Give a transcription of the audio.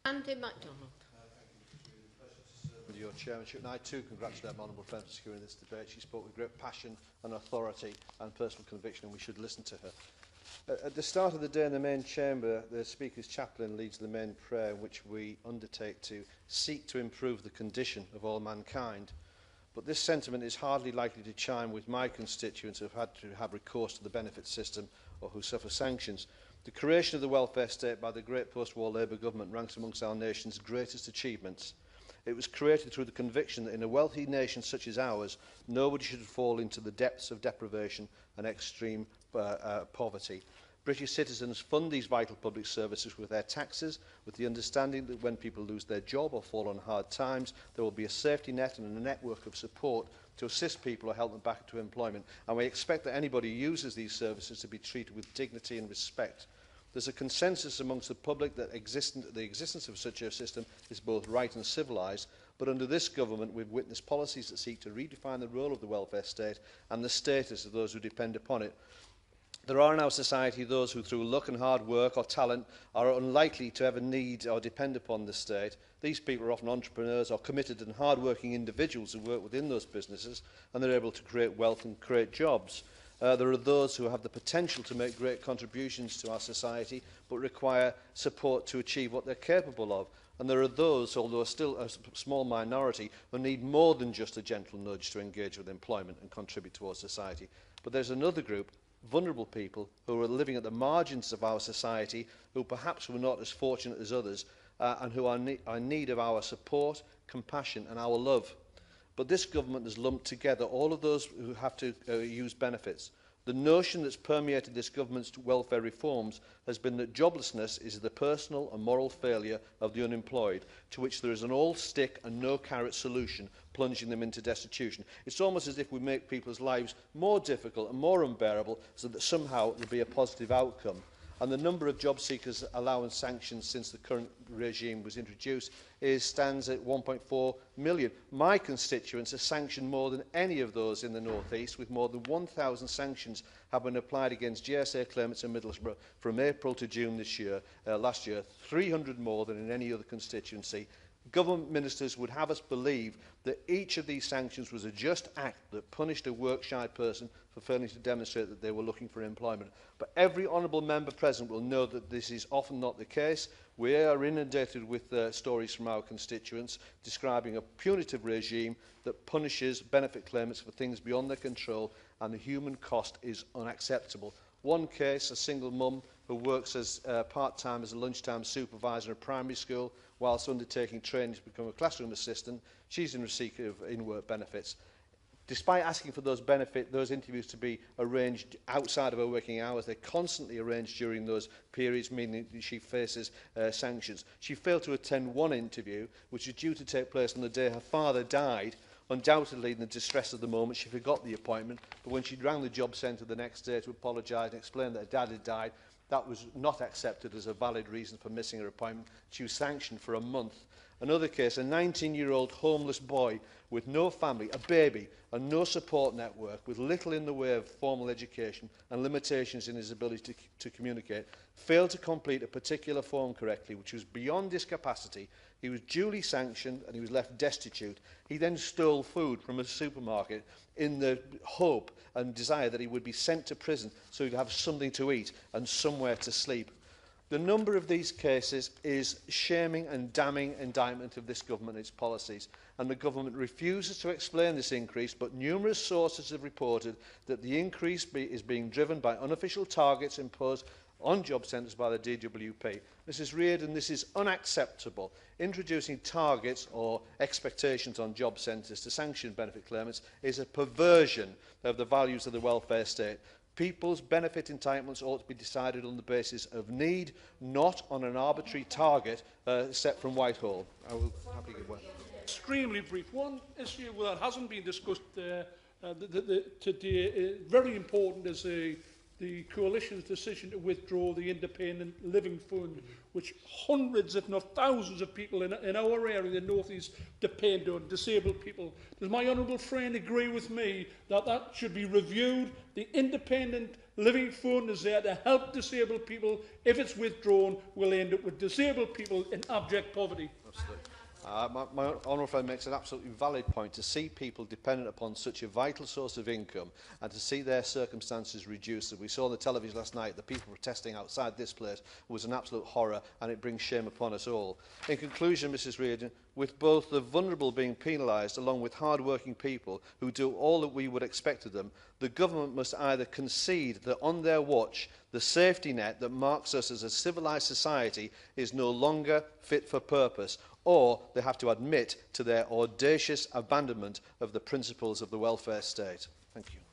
Andy MacDonald. Your chairmanship, and I too congratulate my honourable friend for securing this debate. She spoke with great passion and authority and personal conviction, and we should listen to her. At the start of the day in the main chamber, the Speaker's chaplain leads the main prayer, in which we undertake to seek to improve the condition of all mankind. But this sentiment is hardly likely to chime with my constituents who have had to have recourse to the benefit system or who suffer sanctions. The creation of the welfare state by the great post-war Labour government ranks amongst our nation's greatest achievements. It was created through the conviction that in a wealthy nation such as ours, nobody should fall into the depths of deprivation and extreme poverty. British citizens fund these vital public services with their taxes, with the understanding that when people lose their job or fall on hard times, there will be a safety net and a network of support to assist people or help them back to employment. And we expect that anybody who uses these services to be treated with dignity and respect. There's a consensus amongst the public that the existence of such a system is both right and civilised, but under this government we've witnessed policies that seek to redefine the role of the welfare state and the status of those who depend upon it. There are in our society those who, through luck and hard work or talent, are unlikely to ever need or depend upon the state. These people are often entrepreneurs or committed and hard-working individuals who work within those businesses, and they're able to create wealth and create jobs. There are those who have the potential to make great contributions to our society, but require support to achieve what they're capable of. And there are those, although still a small minority, who need more than just a gentle nudge to engage with employment and contribute towards society. But there's another group, vulnerable people, who are living at the margins of our society, who perhaps were not as fortunate as others, and who are in need of our support, compassion and our love. But this government has lumped together all of those who have to use benefits. The notion that's permeated this government's welfare reforms has been that joblessness is the personal and moral failure of the unemployed, to which there is an all-stick and no-carrot solution, plunging them into destitution. It's almost as if we make people's lives more difficult and more unbearable so that somehow there'll be a positive outcome. And the number of job seekers allowance sanctions since the current regime was introduced stands at 1.4 million. My constituents are sanctioned more than any of those in the North East, with more than 1,000 sanctions have been applied against GSA claimants in Middlesbrough from April to June this year, last year, 300 more than in any other constituency. Government ministers would have us believe that each of these sanctions was a just act that punished a work-shy person for failing to demonstrate that they were looking for employment. But every honourable member present will know that this is often not the case. We are inundated with stories from our constituents describing a punitive regime that punishes benefit claimants for things beyond their control, and the human cost is unacceptable. One case, a single mum who works as part-time as a lunchtime supervisor in a primary school whilst undertaking training to become a classroom assistant. She's in receipt of in-work benefits. Despite asking for those interviews to be arranged outside of her working hours, they're constantly arranged during those periods, meaning that she faces sanctions. She failed to attend one interview, which was due to take place on the day her father died. Undoubtedly, in the distress of the moment, she forgot the appointment, but when she rang the job centre the next day to apologise and explain that her dad had died, that was not accepted as a valid reason for missing her appointment. She was sanctioned for a month. Another case, a 19-year-old homeless boy with no family, a baby, and no support network, with little in the way of formal education and limitations in his ability to communicate, failed to complete a particular form correctly, which was beyond his capacity. He was duly sanctioned and he was left destitute. He then stole food from a supermarket in the hope and desire that he would be sent to prison so he'd have something to eat and somewhere to sleep. The number of these cases is shaming and damning indictment of this government and its policies, and the government refuses to explain this increase, but numerous sources have reported that the increase is being driven by unofficial targets imposed on job centres by the DWP. Mrs Reardon, this is unacceptable. Introducing targets or expectations on job centres to sanction benefit claimants is a perversion of the values of the welfare state. People's benefit entitlements ought to be decided on the basis of need, not on an arbitrary target set from Whitehall. I will happily give way. Extremely brief. One issue that hasn't been discussed today, very important, is the the Coalition's decision to withdraw the Independent Living Fund, which hundreds, if not thousands, of people in our area, the North East, depend on, disabled people. Does my honourable friend agree with me that that should be reviewed? The Independent Living Fund is there to help disabled people. If it's withdrawn, we'll end up with disabled people in abject poverty. Absolutely. My honourable friend makes an absolutely valid point. To see people dependent upon such a vital source of income and to see their circumstances reduced, as we saw on the television last night, the people protesting outside this place, was an absolute horror, and it brings shame upon us all. In conclusion, Mrs Reardon, with both the vulnerable being penalised along with hard-working people who do all that we would expect of them, the government must either concede that on their watch the safety net that marks us as a civilised society is no longer fit for purpose, or they have to admit to their audacious abandonment of the principles of the welfare state. Thank you.